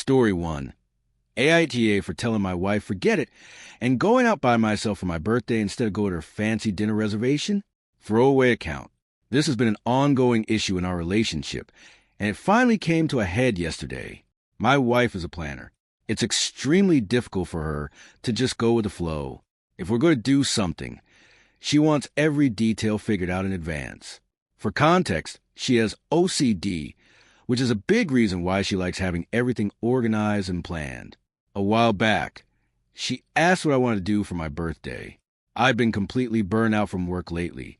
Story 1. AITA for telling my wife forget it and going out by myself for my birthday instead of going to her fancy dinner reservation? Throwaway account. This has been an ongoing issue in our relationship, and it finally came to a head yesterday. My wife is a planner. It's extremely difficult for her to just go with the flow. If we're going to do something, she wants every detail figured out in advance. For context, she has OCD, which is a big reason why she likes having everything organized and planned. A while back, she asked what I wanted to do for my birthday. I've been completely burned out from work lately,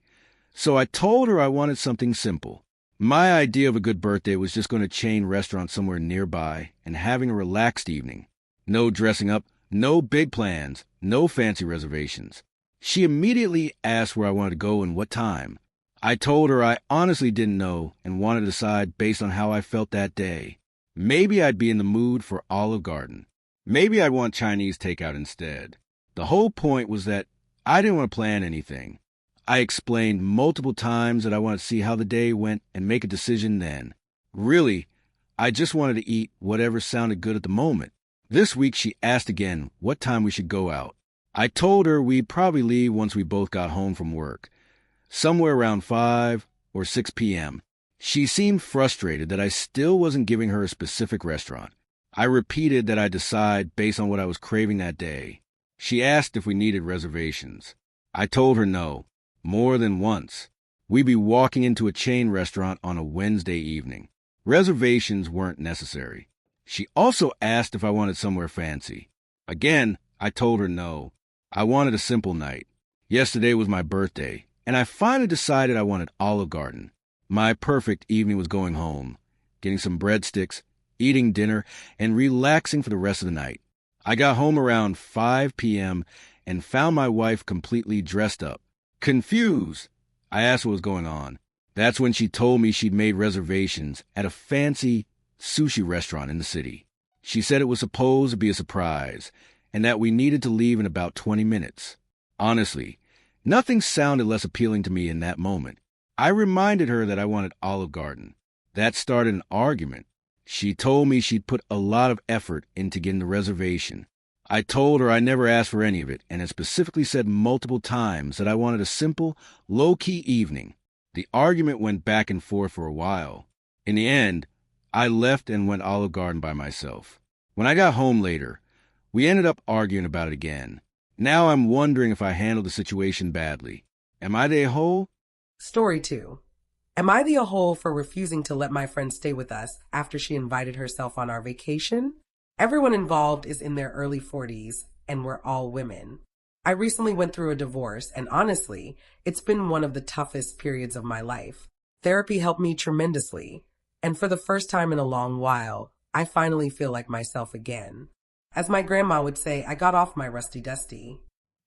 so I told her I wanted something simple. My idea of a good birthday was just going to chain restaurant somewhere nearby and having a relaxed evening. No dressing up, no big plans, no fancy reservations. She immediately asked where I wanted to go and what time. I told her I honestly didn't know and wanted to decide based on how I felt that day. Maybe I'd be in the mood for Olive Garden. Maybe I'd want Chinese takeout instead. The whole point was that I didn't want to plan anything. I explained multiple times that I wanted to see how the day went and make a decision then. Really, I just wanted to eat whatever sounded good at the moment. This week she asked again what time we should go out. I told her we'd probably leave once we both got home from work, somewhere around 5 or 6 p.m. She seemed frustrated that I still wasn't giving her a specific restaurant. I repeated that I'd decide based on what I was craving that day. She asked if we needed reservations. I told her no, more than once. We'd be walking into a chain restaurant on a Wednesday evening. Reservations weren't necessary. She also asked if I wanted somewhere fancy. Again, I told her no. I wanted a simple night. Yesterday was my birthday, and I finally decided I wanted Olive Garden. My perfect evening was going home, getting some breadsticks, eating dinner, and relaxing for the rest of the night. I got home around 5 p.m. and found my wife completely dressed up. Confused, I asked what was going on. That's when she told me she'd made reservations at a fancy sushi restaurant in the city. She said it was supposed to be a surprise and that we needed to leave in about 20 minutes. Honestly, nothing sounded less appealing to me in that moment. I reminded her that I wanted Olive Garden. That started an argument. She told me she'd put a lot of effort into getting the reservation. I told her I never asked for any of it and had specifically said multiple times that I wanted a simple, low-key evening. The argument went back and forth for a while. In the end, I left and went Olive Garden by myself. When I got home later, we ended up arguing about it again. Now I'm wondering if I handled the situation badly. Am I the a-hole? Story 2. Am I the a-hole for refusing to let my friend stay with us after she invited herself on our vacation? Everyone involved is in their early 40s, and we're all women. I recently went through a divorce, and honestly, it's been one of the toughest periods of my life. Therapy helped me tremendously, and for the first time in a long while, I finally feel like myself again. As my grandma would say, I got off my rusty dusty.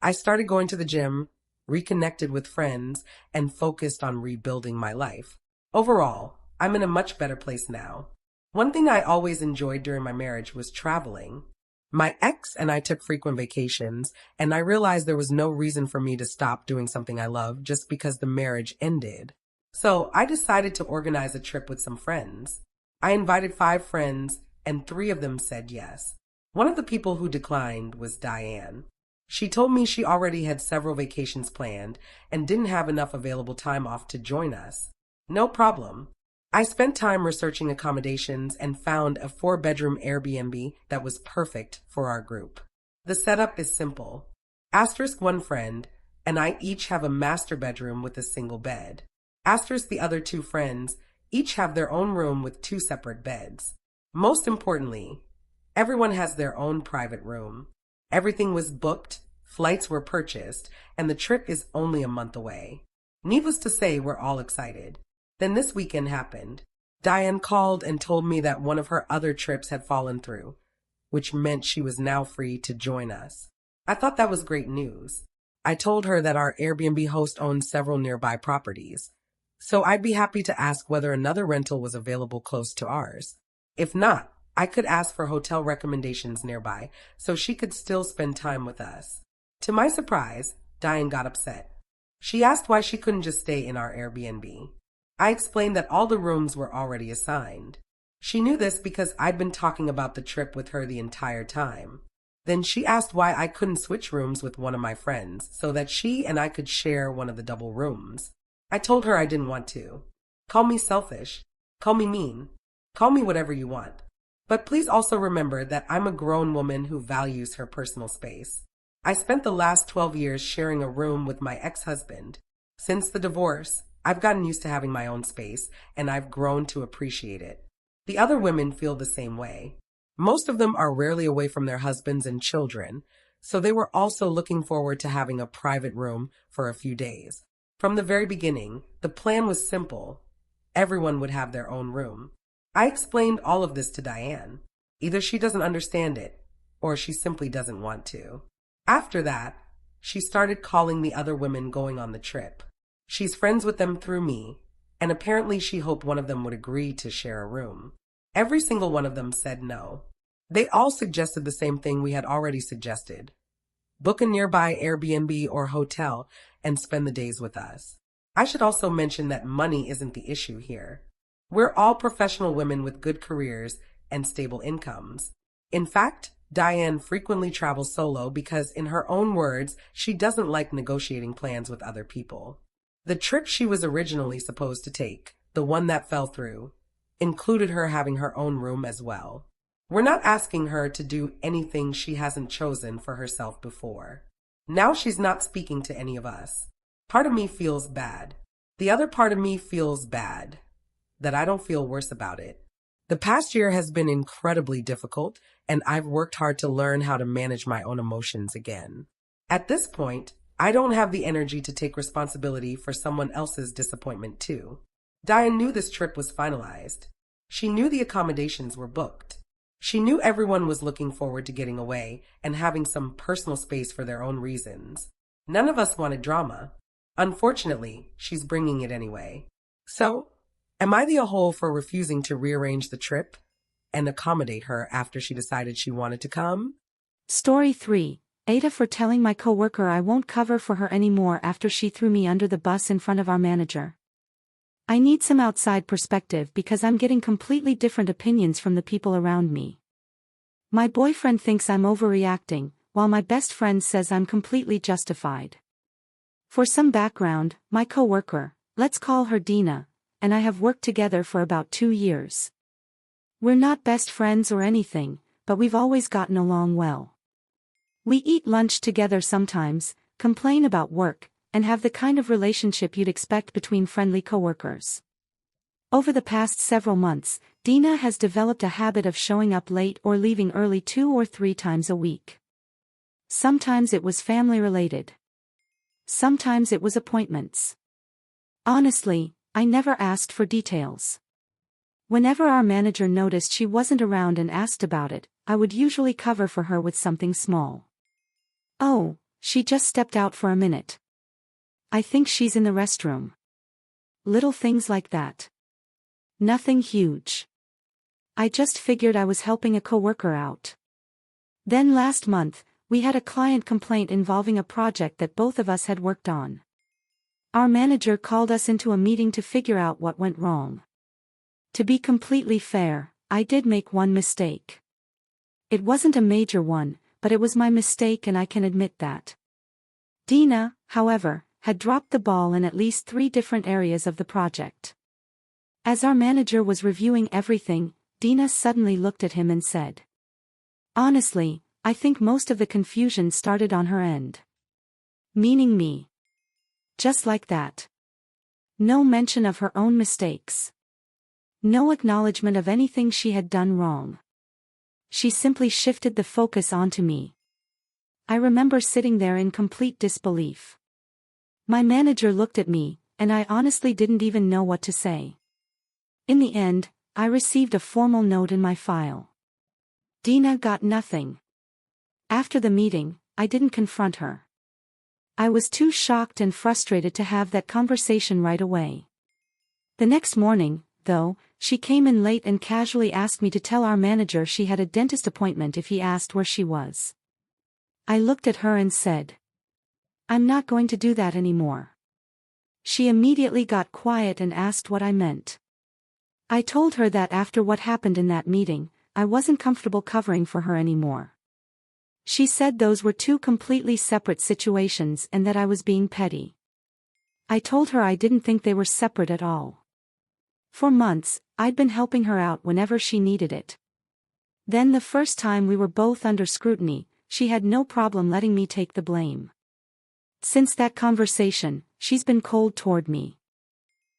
I started going to the gym, reconnected with friends, and focused on rebuilding my life. Overall, I'm in a much better place now. One thing I always enjoyed during my marriage was traveling. My ex and I took frequent vacations, and I realized there was no reason for me to stop doing something I love just because the marriage ended. So I decided to organize a trip with some friends. I invited 5 friends, and 3 of them said yes. One of the people who declined was Diane. She told me she already had several vacations planned and didn't have enough available time off to join us. No problem. I spent time researching accommodations and found a 4-bedroom Airbnb that was perfect for our group. The setup is simple. Asterisk one friend and I each have a master bedroom with a single bed. Asterisk the other 2 friends each have their own room with 2 separate beds. Most importantly, everyone has their own private room. Everything was booked, flights were purchased, and the trip is only a month away. Needless to say, we're all excited. Then this weekend happened. Diane called and told me that one of her other trips had fallen through, which meant she was now free to join us. I thought that was great news. I told her that our Airbnb host owns several nearby properties, so I'd be happy to ask whether another rental was available close to ours. If not, I could ask for hotel recommendations nearby so she could still spend time with us. To my surprise, Diane got upset. She asked why she couldn't just stay in our Airbnb. I explained that all the rooms were already assigned. She knew this because I'd been talking about the trip with her the entire time. Then she asked why I couldn't switch rooms with one of my friends so that she and I could share one of the double rooms. I told her I didn't want to. Call me selfish. Call me mean. Call me whatever you want. But please also remember that I'm a grown woman who values her personal space. I spent the last 12 years sharing a room with my ex-husband. Since the divorce, I've gotten used to having my own space, and I've grown to appreciate it. The other women feel the same way. Most of them are rarely away from their husbands and children, so they were also looking forward to having a private room for a few days. From the very beginning, the plan was simple. Everyone would have their own room. I explained all of this to Diane. Either she doesn't understand it, or she simply doesn't want to. After that, she started calling the other women going on the trip. She's friends with them through me, and apparently she hoped one of them would agree to share a room. Every single one of them said no. They all suggested the same thing we had already suggested. Book a nearby Airbnb or hotel and spend the days with us. I should also mention that money isn't the issue here. We're all professional women with good careers and stable incomes. In fact, Diane frequently travels solo because, in her own words, she doesn't like negotiating plans with other people. The trip she was originally supposed to take, the one that fell through, included her having her own room as well. We're not asking her to do anything she hasn't chosen for herself before. Now she's not speaking to any of us. Part of me feels bad. The other part of me feels bad that I don't feel worse about it. The past year has been incredibly difficult, and I've worked hard to learn how to manage my own emotions again. At this point, I don't have the energy to take responsibility for someone else's disappointment too. Diane knew this trip was finalized. She knew the accommodations were booked. She knew everyone was looking forward to getting away and having some personal space for their own reasons. None of us wanted drama. Unfortunately, she's bringing it anyway. So, am I the a-hole for refusing to rearrange the trip and accommodate her after she decided she wanted to come? Story 3. AITA for telling my coworker I won't cover for her anymore after she threw me under the bus in front of our manager. I need some outside perspective because I'm getting completely different opinions from the people around me. My boyfriend thinks I'm overreacting, while my best friend says I'm completely justified. For some background, my coworker, let's call her Dina, and I have worked together for about 2 years. We're not best friends or anything, but we've always gotten along well. We eat lunch together sometimes, complain about work, and have the kind of relationship you'd expect between friendly coworkers. Over the past several months, Dina has developed a habit of showing up late or leaving early 2 or 3 times a week. Sometimes it was family-related. Sometimes it was appointments. Honestly, I never asked for details. Whenever our manager noticed she wasn't around and asked about it, I would usually cover for her with something small. Oh, she just stepped out for a minute. I think she's in the restroom. Little things like that. Nothing huge. I just figured I was helping a coworker out. Then last month, we had a client complaint involving a project that both of us had worked on. Our manager called us into a meeting to figure out what went wrong. To be completely fair, I did make one mistake. It wasn't a major one, but it was my mistake and I can admit that. Dina, however, had dropped the ball in at least 3 different areas of the project. As our manager was reviewing everything, Dina suddenly looked at him and said, "Honestly, I think most of the confusion started on her end." Meaning me. Just like that. No mention of her own mistakes. No acknowledgement of anything she had done wrong. She simply shifted the focus onto me. I remember sitting there in complete disbelief. My manager looked at me, and I honestly didn't even know what to say. In the end, I received a formal note in my file. Dina got nothing. After the meeting, I didn't confront her. I was too shocked and frustrated to have that conversation right away. The next morning, though, she came in late and casually asked me to tell our manager she had a dentist appointment if he asked where she was. I looked at her and said, "I'm not going to do that anymore." She immediately got quiet and asked what I meant. I told her that after what happened in that meeting, I wasn't comfortable covering for her anymore. She said those were two completely separate situations and that I was being petty. I told her I didn't think they were separate at all. For months, I'd been helping her out whenever she needed it. Then the first time we were both under scrutiny, she had no problem letting me take the blame. Since that conversation, she's been cold toward me.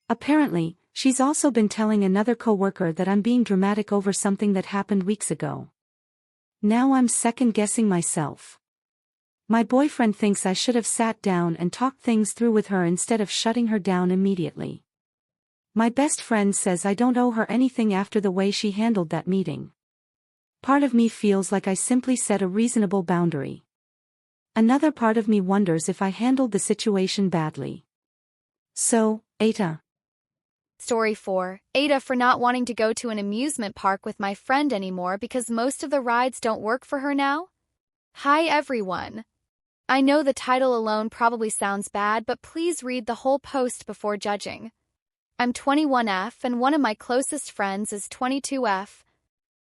Apparently, she's also been telling another coworker that I'm being dramatic over something that happened weeks ago. Now I'm second-guessing myself. My boyfriend thinks I should have sat down and talked things through with her instead of shutting her down immediately. My best friend says I don't owe her anything after the way she handled that meeting. Part of me feels like I simply set a reasonable boundary. Another part of me wonders if I handled the situation badly. So, Aita. Story 4. Aita for not wanting to go to an amusement park with my friend anymore because most of the rides don't work for her now? Hi everyone. I know the title alone probably sounds bad, but please read the whole post before judging. I'm 21F and one of my closest friends is 22F.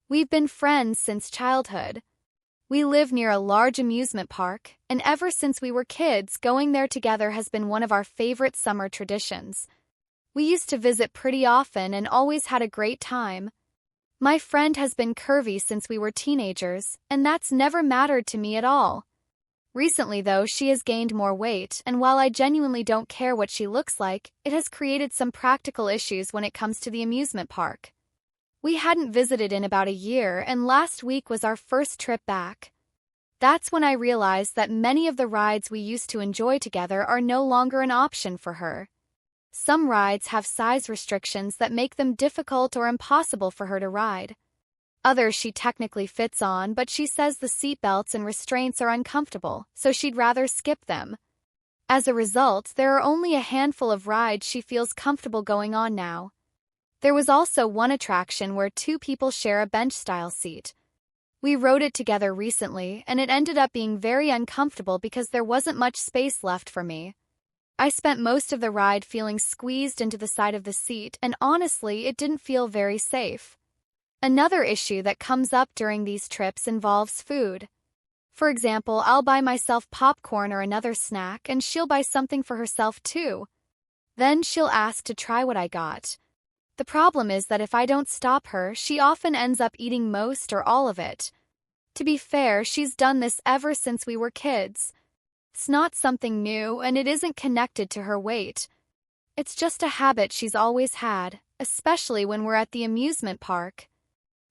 We've been friends since childhood. We live near a large amusement park, and ever since we were kids, going there together has been one of our favorite summer traditions. We used to visit pretty often and always had a great time. My friend has been curvy since we were teenagers, and that's never mattered to me at all. Recently, though, she has gained more weight, and while I genuinely don't care what she looks like, it has created some practical issues when it comes to the amusement park. We hadn't visited in about a year, and last week was our first trip back. That's when I realized that many of the rides we used to enjoy together are no longer an option for her. Some rides have size restrictions that make them difficult or impossible for her to ride. Others she technically fits on, but she says the seatbelts and restraints are uncomfortable, so she'd rather skip them. As a result, there are only a handful of rides she feels comfortable going on now. There was also one attraction where two people share a bench-style seat. We rode it together recently, and it ended up being very uncomfortable because there wasn't much space left for me. I spent most of the ride feeling squeezed into the side of the seat, and honestly, it didn't feel very safe. Another issue that comes up during these trips involves food. For example, I'll buy myself popcorn or another snack, and she'll buy something for herself too. Then she'll ask to try what I got. The problem is that if I don't stop her, she often ends up eating most or all of it. To be fair, she's done this ever since we were kids. It's not something new, and it isn't connected to her weight. It's just a habit she's always had, especially when we're at the amusement park.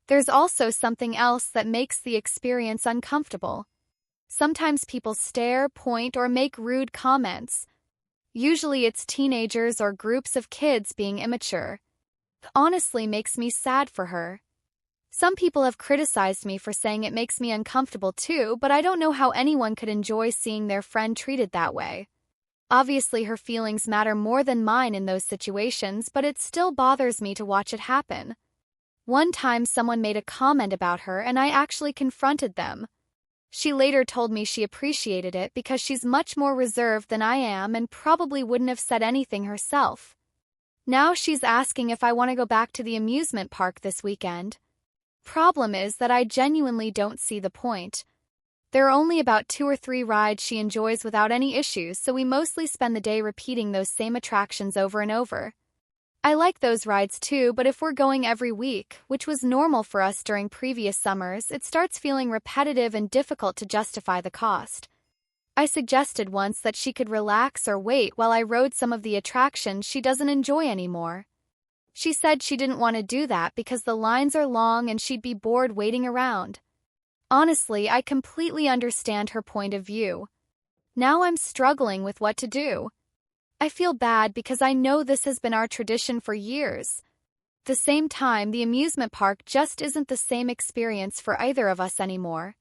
There's also something else that makes the experience uncomfortable. Sometimes people stare, point, or make rude comments. Usually it's teenagers or groups of kids being immature. It honestly makes me sad for her. Some people have criticized me for saying it makes me uncomfortable too, but I don't know how anyone could enjoy seeing their friend treated that way. Obviously, her feelings matter more than mine in those situations, but it still bothers me to watch it happen. One time someone made a comment about her and I actually confronted them. She later told me she appreciated it because she's much more reserved than I am and probably wouldn't have said anything herself. Now she's asking if I want to go back to the amusement park this weekend. Problem is that I genuinely don't see the point. There are only about 2 or 3 rides she enjoys without any issues, so we mostly spend the day repeating those same attractions over and over. I like those rides too, but if we're going every week, which was normal for us during previous summers, it starts feeling repetitive and difficult to justify the cost. I suggested once that she could relax or wait while I rode some of the attractions she doesn't enjoy anymore. She said she didn't want to do that because the lines are long and she'd be bored waiting around. Honestly, I completely understand her point of view. Now I'm struggling with what to do. I feel bad because I know this has been our tradition for years. At the same time, the amusement park just isn't the same experience for either of us anymore.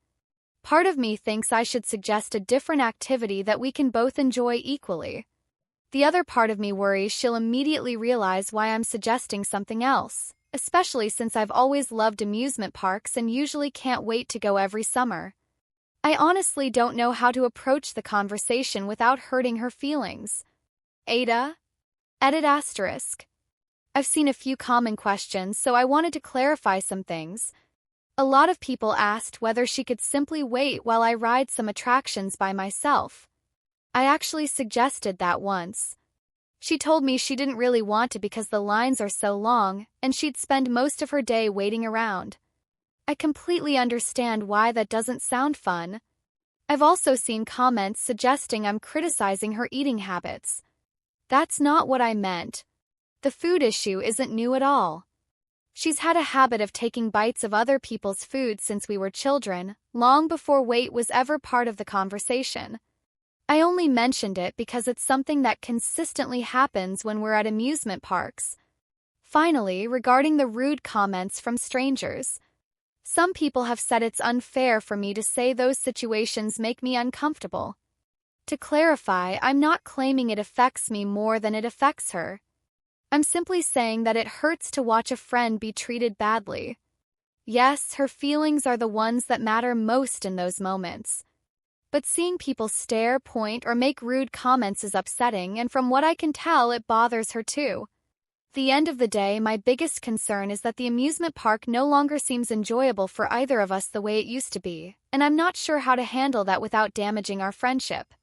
Part of me thinks I should suggest a different activity that we can both enjoy equally. The other part of me worries she'll immediately realize why I'm suggesting something else, especially since I've always loved amusement parks and usually can't wait to go every summer. I honestly don't know how to approach the conversation without hurting her feelings. Aita? Edit asterisk. I've seen a few common questions, so I wanted to clarify some things. A lot of people asked whether she could simply wait while I ride some attractions by myself. I actually suggested that once. She told me she didn't really want to because the lines are so long, and she'd spend most of her day waiting around. I completely understand why that doesn't sound fun. I've also seen comments suggesting I'm criticizing her eating habits. That's not what I meant. The food issue isn't new at all. She's had a habit of taking bites of other people's food since we were children, long before weight was ever part of the conversation. I only mentioned it because it's something that consistently happens when we're at amusement parks. Finally, regarding the rude comments from strangers. Some people have said it's unfair for me to say those situations make me uncomfortable. To clarify, I'm not claiming it affects me more than it affects her. I'm simply saying that it hurts to watch a friend be treated badly. Yes, her feelings are the ones that matter most in those moments. But seeing people stare, point, or make rude comments is upsetting, and from what I can tell, it bothers her too. At the end of the day, my biggest concern is that the amusement park no longer seems enjoyable for either of us the way it used to be, and I'm not sure how to handle that without damaging our friendship.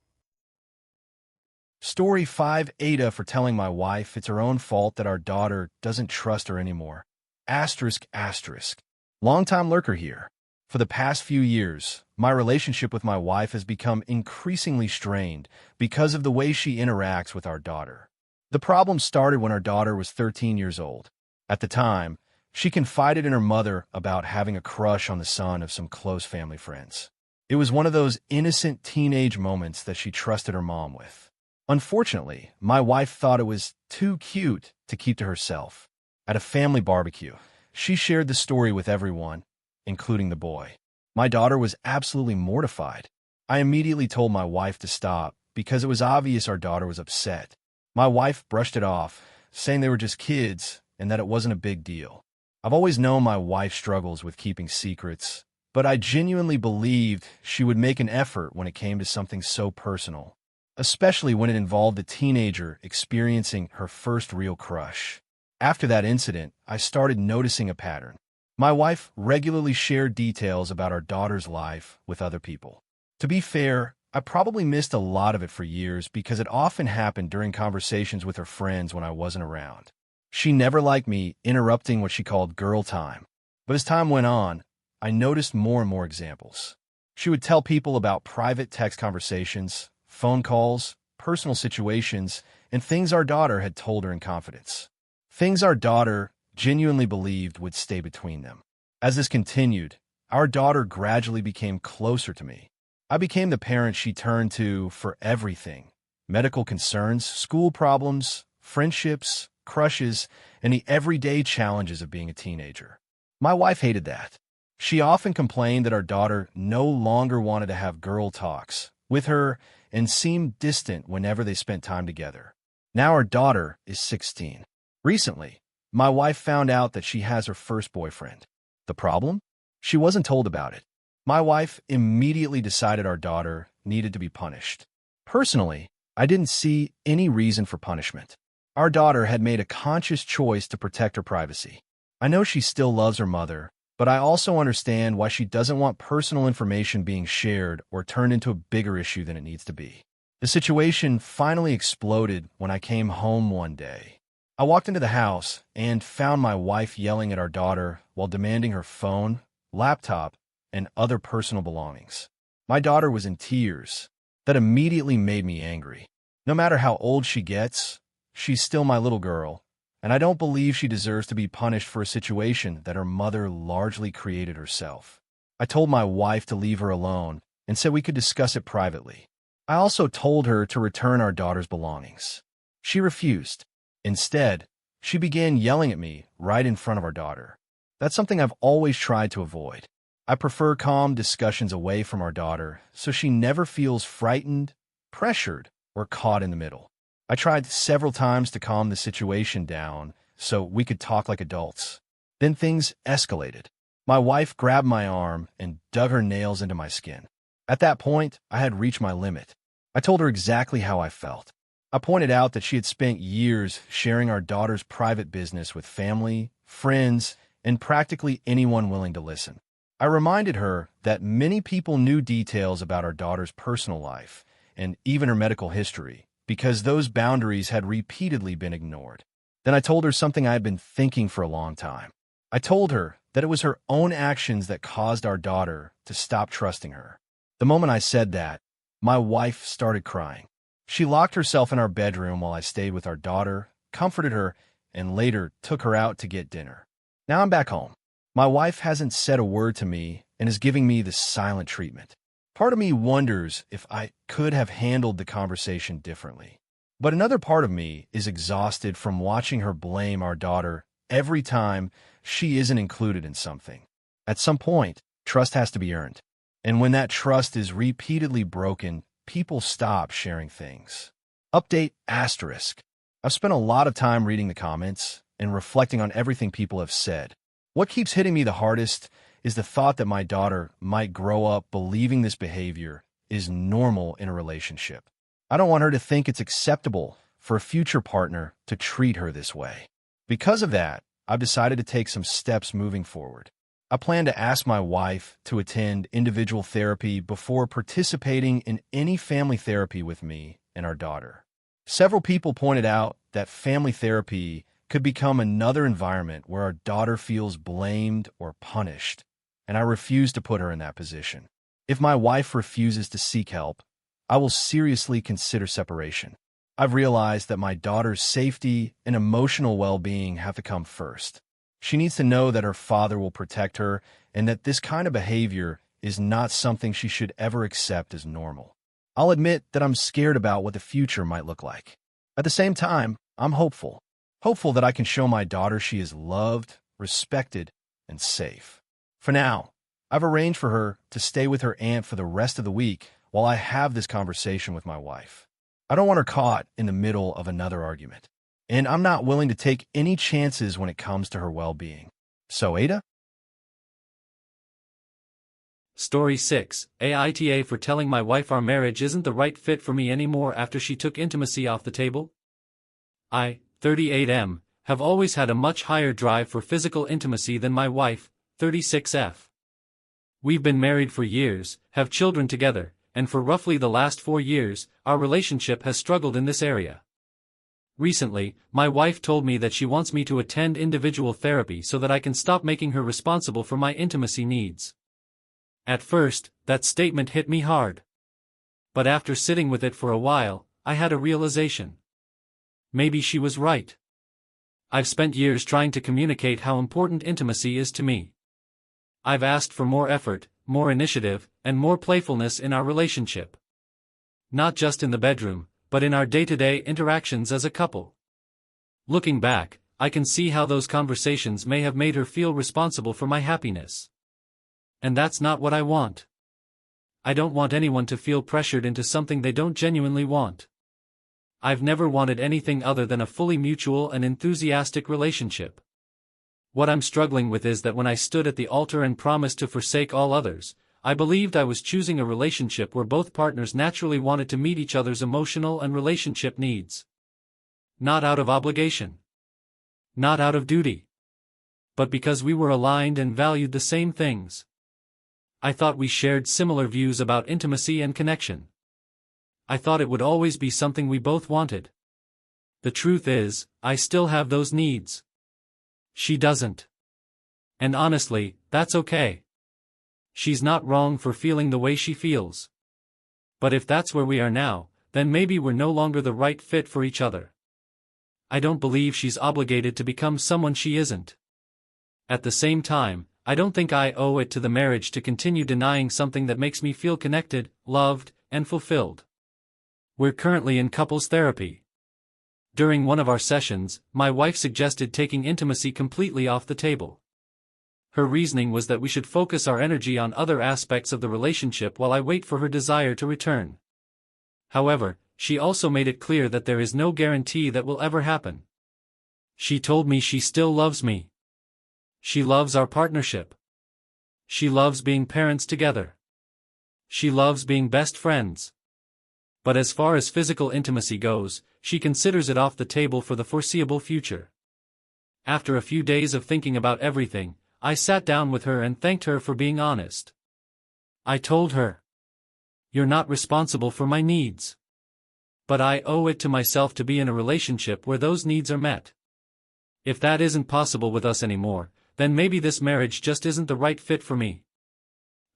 Story 5, Ada for telling my wife it's her own fault that our daughter doesn't trust her anymore. Asterisk, asterisk. Long-time lurker here. For the past few years, my relationship with my wife has become increasingly strained because of the way she interacts with our daughter. The problem started when our daughter was 13 years old. At the time, she confided in her mother about having a crush on the son of some close family friends. It was one of those innocent teenage moments that she trusted her mom with. Unfortunately, my wife thought it was too cute to keep to herself. At a family barbecue, she shared the story with everyone, including the boy. My daughter was absolutely mortified. I immediately told my wife to stop because it was obvious our daughter was upset. My wife brushed it off, saying they were just kids and that it wasn't a big deal. I've always known my wife struggles with keeping secrets, but I genuinely believed she would make an effort when it came to something so personal, especially when it involved a teenager experiencing her first real crush. After that incident, I started noticing a pattern. My wife regularly shared details about our daughter's life with other people. To be fair, I probably missed a lot of it for years because it often happened during conversations with her friends when I wasn't around. She never liked me interrupting what she called girl time. But as time went on, I noticed more and more examples. She would tell people about private text conversations, phone calls, personal situations, and things our daughter had told her in confidence. Things our daughter genuinely believed would stay between them. As this continued, our daughter gradually became closer to me. I became the parent she turned to for everything: medical concerns, school problems, friendships, crushes, and the everyday challenges of being a teenager. My wife hated that. She often complained that our daughter no longer wanted to have girl talks with her and seemed distant whenever they spent time together. Now our daughter is 16. Recently, my wife found out that she has her first boyfriend. The problem? She wasn't told about it. My wife immediately decided our daughter needed to be punished. Personally, I didn't see any reason for punishment. Our daughter had made a conscious choice to protect her privacy. I know she still loves her mother, but I also understand why she doesn't want personal information being shared or turned into a bigger issue than it needs to be. The situation finally exploded when I came home one day. I walked into the house and found my wife yelling at our daughter while demanding her phone, laptop, and other personal belongings. My daughter was in tears. That immediately made me angry. No matter how old she gets, she's still my little girl, and I don't believe she deserves to be punished for a situation that her mother largely created herself. I told my wife to leave her alone and said we could discuss it privately. I also told her to return our daughter's belongings. She refused. Instead, she began yelling at me right in front of our daughter. That's something I've always tried to avoid. I prefer calm discussions away from our daughter so she never feels frightened, pressured, or caught in the middle. I tried several times to calm the situation down so we could talk like adults. Then things escalated. My wife grabbed my arm and dug her nails into my skin. At that point, I had reached my limit. I told her exactly how I felt. I pointed out that she had spent years sharing our daughter's private business with family, friends, and practically anyone willing to listen. I reminded her that many people knew details about our daughter's personal life and even her medical history because those boundaries had repeatedly been ignored. Then I told her something I had been thinking for a long time. I told her that it was her own actions that caused our daughter to stop trusting her. The moment I said that, my wife started crying. She locked herself in our bedroom while I stayed with our daughter, comforted her, and later took her out to get dinner. Now I'm back home. My wife hasn't said a word to me and is giving me the silent treatment. Part of me wonders if I could have handled the conversation differently. But another part of me is exhausted from watching her blame our daughter every time she isn't included in something. At some point, trust has to be earned. And when that trust is repeatedly broken, people stop sharing things. Update asterisk. I've spent a lot of time reading the comments and reflecting on everything people have said. What keeps hitting me the hardest is the thought that my daughter might grow up believing this behavior is normal in a relationship. I don't want her to think it's acceptable for a future partner to treat her this way. Because of that, I've decided to take some steps moving forward. I plan to ask my wife to attend individual therapy before participating in any family therapy with me and our daughter. Several people pointed out that family therapy could become another environment where our daughter feels blamed or punished, and I refuse to put her in that position. If my wife refuses to seek help, I will seriously consider separation. I've realized that my daughter's safety and emotional well-being have to come first. She needs to know that her father will protect her and that this kind of behavior is not something she should ever accept as normal. I'll admit that I'm scared about what the future might look like. At the same time, I'm hopeful. Hopeful that I can show my daughter she is loved, respected, and safe. For now, I've arranged for her to stay with her aunt for the rest of the week while I have this conversation with my wife. I don't want her caught in the middle of another argument. And I'm not willing to take any chances when it comes to her well-being. So, Ada? Story 6. AITA for telling my wife our marriage isn't the right fit for me anymore after she took intimacy off the table. I, 38M, have always had a much higher drive for physical intimacy than my wife, 36F. We've been married for years, have children together, and for roughly the last 4 years, our relationship has struggled in this area. Recently, my wife told me that she wants me to attend individual therapy so that I can stop making her responsible for my intimacy needs. At first, that statement hit me hard. But after sitting with it for a while, I had a realization. Maybe she was right. I've spent years trying to communicate how important intimacy is to me. I've asked for more effort, more initiative, and more playfulness in our relationship. Not just in the bedroom, but in our day-to-day interactions as a couple. Looking back, I can see how those conversations may have made her feel responsible for my happiness. And that's not what I want. I don't want anyone to feel pressured into something they don't genuinely want. I've never wanted anything other than a fully mutual and enthusiastic relationship. What I'm struggling with is that when I stood at the altar and promised to forsake all others, I believed I was choosing a relationship where both partners naturally wanted to meet each other's emotional and relationship needs. Not out of obligation. Not out of duty. But because we were aligned and valued the same things. I thought we shared similar views about intimacy and connection. I thought it would always be something we both wanted. The truth is, I still have those needs. She doesn't. And honestly, that's okay. She's not wrong for feeling the way she feels. But if that's where we are now, then maybe we're no longer the right fit for each other. I don't believe she's obligated to become someone she isn't. At the same time, I don't think I owe it to the marriage to continue denying something that makes me feel connected, loved, and fulfilled. We're currently in couples therapy. During one of our sessions, my wife suggested taking intimacy completely off the table. Her reasoning was that we should focus our energy on other aspects of the relationship while I wait for her desire to return. However, she also made it clear that there is no guarantee that will ever happen. She told me she still loves me. She loves our partnership. She loves being parents together. She loves being best friends. But as far as physical intimacy goes, she considers it off the table for the foreseeable future. After a few days of thinking about everything, I sat down with her and thanked her for being honest. I told her, "You're not responsible for my needs. But I owe it to myself to be in a relationship where those needs are met. If that isn't possible with us anymore, then maybe this marriage just isn't the right fit for me."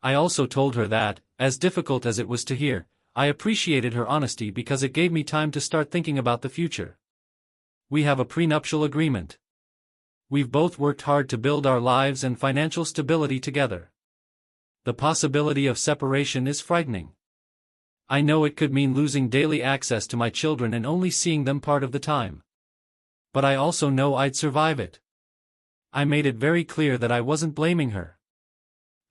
I also told her that, as difficult as it was to hear, I appreciated her honesty because it gave me time to start thinking about the future. We have a prenuptial agreement. We've both worked hard to build our lives and financial stability together. The possibility of separation is frightening. I know it could mean losing daily access to my children and only seeing them part of the time. But I also know I'd survive it. I made it very clear that I wasn't blaming her.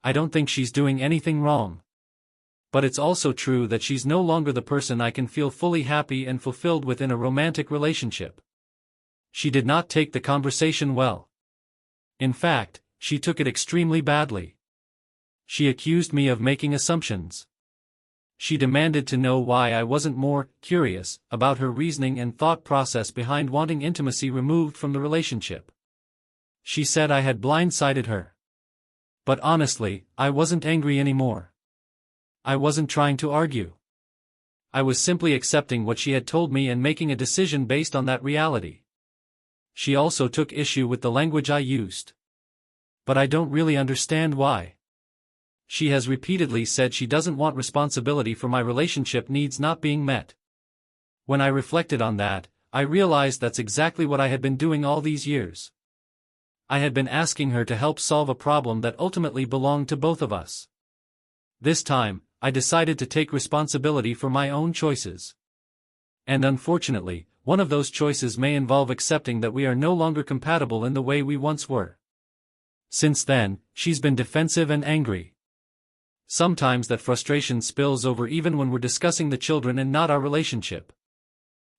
I don't think she's doing anything wrong. But it's also true that she's no longer the person I can feel fully happy and fulfilled with in a romantic relationship. She did not take the conversation well. In fact, she took it extremely badly. She accused me of making assumptions. She demanded to know why I wasn't more curious about her reasoning and thought process behind wanting intimacy removed from the relationship. She said I had blindsided her. But honestly, I wasn't angry anymore. I wasn't trying to argue. I was simply accepting what she had told me and making a decision based on that reality. She also took issue with the language I used. But I don't really understand why. She has repeatedly said she doesn't want responsibility for my relationship needs not being met. When I reflected on that, I realized that's exactly what I had been doing all these years. I had been asking her to help solve a problem that ultimately belonged to both of us. This time, I decided to take responsibility for my own choices. And unfortunately, one of those choices may involve accepting that we are no longer compatible in the way we once were. Since then, she's been defensive and angry. Sometimes that frustration spills over even when we're discussing the children and not our relationship.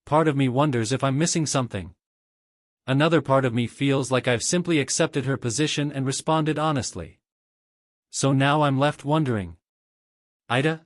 Part of me wonders if I'm missing something. Another part of me feels like I've simply accepted her position and responded honestly. So now I'm left wondering. Ida?